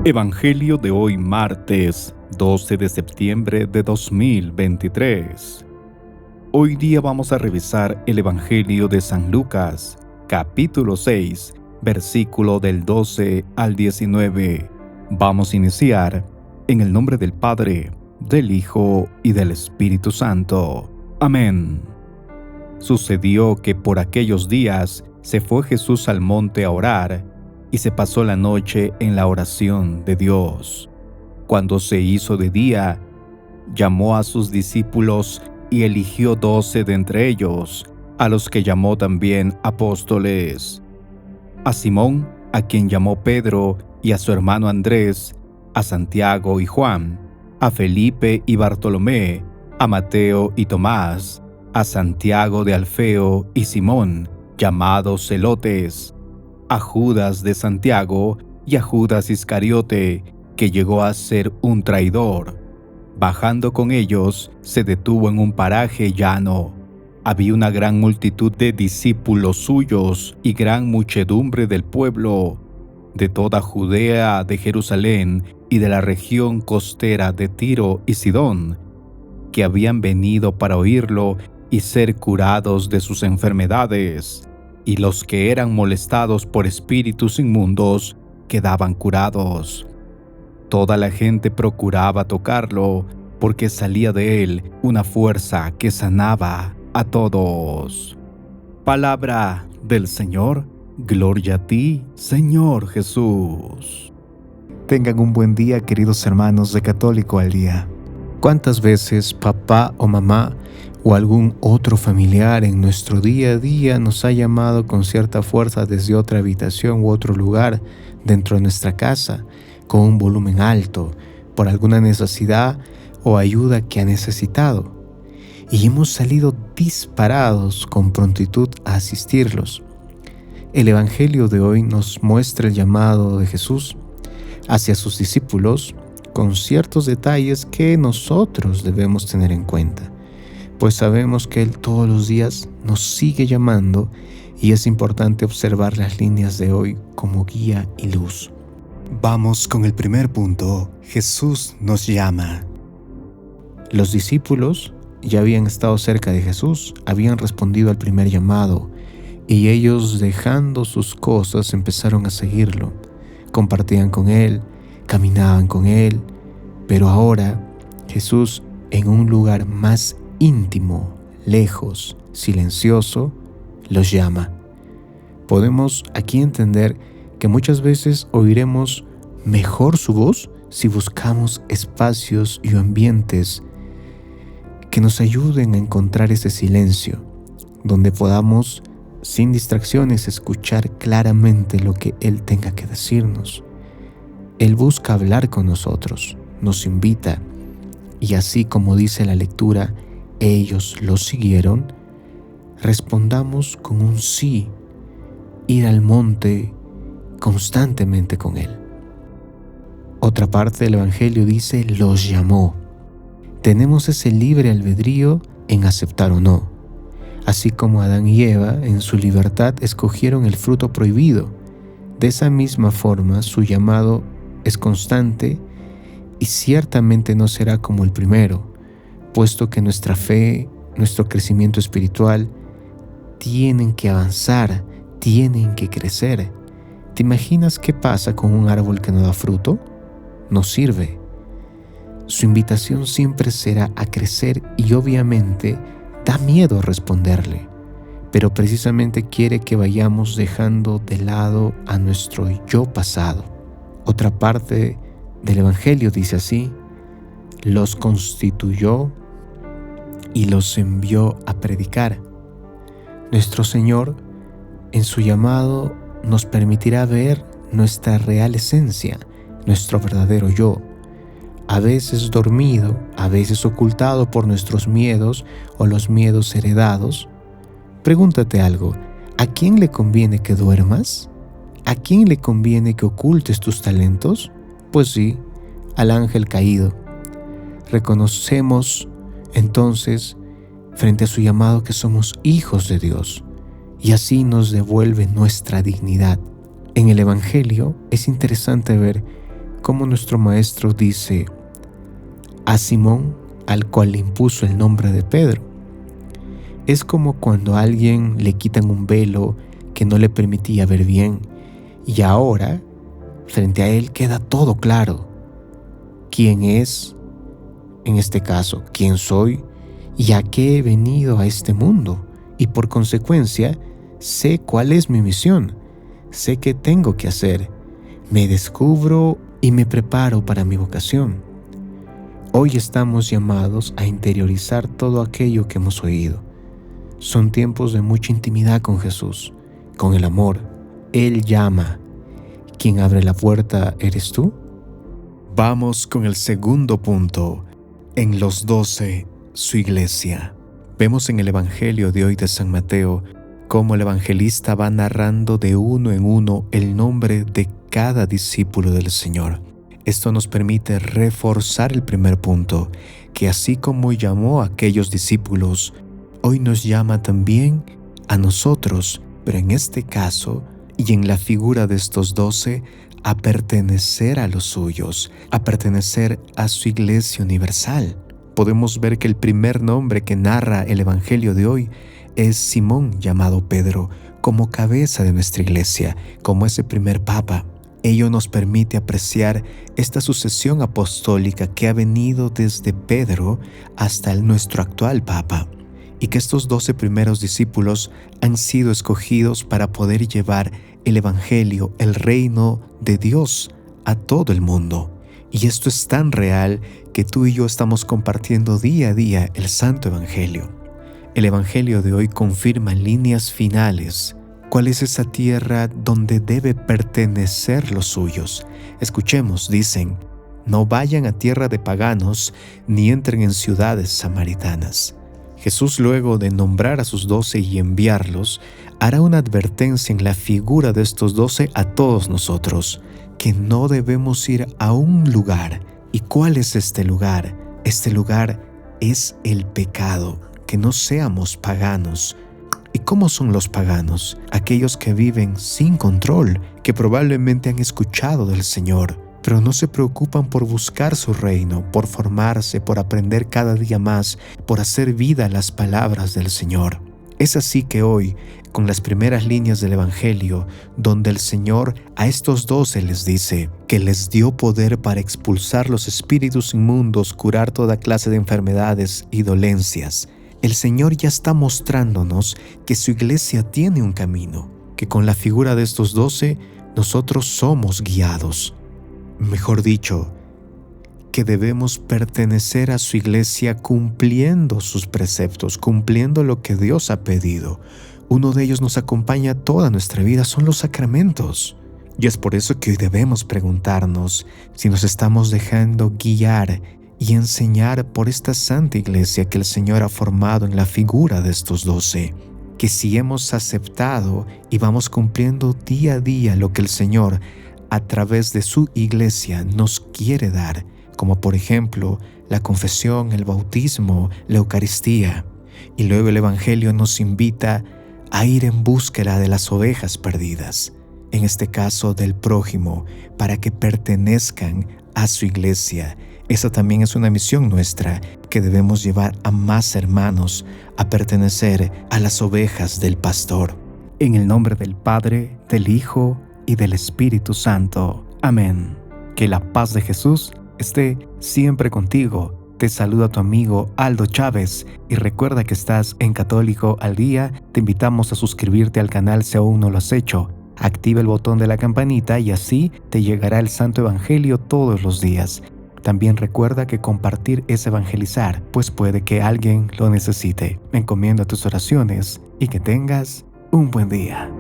Evangelio de hoy martes 12 de septiembre de 2023. Hoy día vamos a revisar el Evangelio de San Lucas, capítulo 6, versículo del 12 al 19. Vamos a iniciar en el nombre del Padre, del Hijo y del Espíritu Santo. Amén. Sucedió que por aquellos días se fue Jesús al monte a orar, y se pasó la noche en la oración de Dios. Cuando se hizo de día, llamó a sus discípulos y eligió 12 de entre ellos, a los que llamó también apóstoles: a Simón, a quien llamó Pedro, y a su hermano Andrés, a Santiago y Juan, a Felipe y Bartolomé, a Mateo y Tomás, a Santiago de Alfeo y Simón, llamados Zelotes, a Judas de Santiago y a Judas Iscariote, que llegó a ser un traidor. Bajando con ellos, se detuvo en un paraje llano. Había una gran multitud de discípulos suyos y gran muchedumbre del pueblo, de toda Judea, de Jerusalén y de la región costera de Tiro y Sidón, que habían venido para oírlo y ser curados de sus enfermedades. Y los que eran molestados por espíritus inmundos quedaban curados. Toda la gente procuraba tocarlo, porque salía de él una fuerza que sanaba a todos. Palabra del Señor. Gloria a ti, Señor Jesús. Tengan un buen día, queridos hermanos de Católico al Día. ¿Cuántas veces papá o mamá o algún otro familiar en nuestro día a día nos ha llamado con cierta fuerza desde otra habitación u otro lugar dentro de nuestra casa, con un volumen alto, por alguna necesidad o ayuda que ha necesitado? Y hemos salido disparados con prontitud a asistirlos. El Evangelio de hoy nos muestra el llamado de Jesús hacia sus discípulos con ciertos detalles que nosotros debemos tener en cuenta, pues sabemos que Él todos los días nos sigue llamando y es importante observar las líneas de hoy como guía y luz. Vamos con el primer punto. Jesús nos llama. Los discípulos ya habían estado cerca de Jesús, habían respondido al primer llamado, y ellos, dejando sus cosas, empezaron a seguirlo. Compartían con Él, caminaban con Él, pero ahora Jesús, en un lugar más íntimo, lejos, silencioso, los llama. Podemos aquí entender que muchas veces oiremos mejor su voz si buscamos espacios y ambientes que nos ayuden a encontrar ese silencio, donde podamos, sin distracciones, escuchar claramente lo que Él tenga que decirnos. Él busca hablar con nosotros, nos invita, y así como dice la lectura, ellos lo siguieron, respondamos con un sí, ir al monte constantemente con Él. Otra parte del Evangelio dice, los llamó. Tenemos ese libre albedrío en aceptar o no. Así como Adán y Eva, en su libertad, escogieron el fruto prohibido. De esa misma forma, su llamado es constante y ciertamente no será como el primero, puesto que nuestra fe, nuestro crecimiento espiritual, tienen que avanzar, tienen que crecer. ¿Te imaginas qué pasa con un árbol que no da fruto? No sirve. Su invitación siempre será a crecer y obviamente da miedo responderle, pero precisamente quiere que vayamos dejando de lado a nuestro yo pasado. Otra parte del Evangelio dice así: los constituyó y los envió a predicar. Nuestro Señor, en su llamado, nos permitirá ver nuestra real esencia, nuestro verdadero yo, a veces dormido, a veces ocultado por nuestros miedos o los miedos heredados. Pregúntate algo: ¿a quién le conviene que duermas? ¿A quién le conviene que ocultes tus talentos? Pues sí, al ángel caído. Reconocemos entonces frente a su llamado que somos hijos de Dios, y así nos devuelve nuestra dignidad. En el Evangelio es interesante ver como nuestro maestro dice a Simón, al cual le impuso el nombre de Pedro. Es como cuando a alguien le quitan un velo que no le permitía ver bien, y ahora, frente a él queda todo claro. ¿Quién es? En este caso, ¿quién soy? ¿Y a qué he venido a este mundo? Y por consecuencia, sé cuál es mi misión. Sé qué tengo que hacer. Me descubro y me preparo para mi vocación. Hoy estamos llamados a interiorizar todo aquello que hemos oído. Son tiempos de mucha intimidad con Jesús, con el amor. Él llama. ¿Quién abre la puerta eres tú? Vamos con el segundo punto. En los 12, su iglesia. Vemos en el Evangelio de hoy de San Mateo cómo el evangelista va narrando de uno en uno el nombre de cada discípulo del Señor. Esto nos permite reforzar el primer punto, que así como llamó a aquellos discípulos, hoy nos llama también a nosotros, pero en este caso y en la figura de estos 12, a pertenecer a los suyos, a pertenecer a su iglesia universal. Podemos ver que el primer nombre que narra el Evangelio de hoy es Simón, llamado Pedro, como cabeza de nuestra iglesia, como ese primer papa. Ello nos permite apreciar esta sucesión apostólica que ha venido desde Pedro hasta nuestro actual papa, y que estos 12 primeros discípulos han sido escogidos para poder llevar el Evangelio, el reino de Dios, a todo el mundo. Y esto es tan real que tú y yo estamos compartiendo día a día el Santo Evangelio. El Evangelio de hoy confirma en líneas finales cuál es esa tierra donde debe pertenecer los suyos. Escuchemos, dicen, no vayan a tierra de paganos ni entren en ciudades samaritanas. Jesús, luego de nombrar a sus 12 y enviarlos, hará una advertencia en la figura de estos 12 a todos nosotros, que no debemos ir a un lugar. ¿Y cuál es este lugar? Este lugar es el pecado, que no seamos paganos. ¿Y cómo son los paganos? Aquellos que viven sin control, que probablemente han escuchado del Señor, pero no se preocupan por buscar su reino, por formarse, por aprender cada día más, por hacer vida las palabras del Señor. Es así que hoy, con las primeras líneas del Evangelio, donde el Señor a estos 12 les dice que les dio poder para expulsar los espíritus inmundos, curar toda clase de enfermedades y dolencias, el Señor ya está mostrándonos que su iglesia tiene un camino, que con la figura de estos 12 nosotros somos guiados. Mejor dicho, que debemos pertenecer a su iglesia cumpliendo sus preceptos, cumpliendo lo que Dios ha pedido. Uno de ellos nos acompaña toda nuestra vida, son los sacramentos. Y es por eso que hoy debemos preguntarnos si nos estamos dejando guiar y enseñar por esta santa iglesia que el Señor ha formado en la figura de estos 12. Que si hemos aceptado y vamos cumpliendo día a día lo que el Señor a través de su iglesia nos quiere dar, como por ejemplo la confesión, el bautismo, la Eucaristía. Y luego el Evangelio nos invita a ir en búsqueda de las ovejas perdidas, en este caso del prójimo, para que pertenezcan a su iglesia. Esa también es una misión nuestra, que debemos llevar a más hermanos a pertenecer a las ovejas del pastor. En el nombre del Padre, del Hijo y del Espíritu Santo. Amén. Que la paz de Jesús esté siempre contigo. Te saluda tu amigo Aldo Chávez y recuerda que estás en Católico al Día. Te invitamos a suscribirte al canal si aún no lo has hecho. Activa el botón de la campanita y así te llegará el Santo Evangelio todos los días. También recuerda que compartir es evangelizar, pues puede que alguien lo necesite. Me encomiendo a tus oraciones y que tengas un buen día.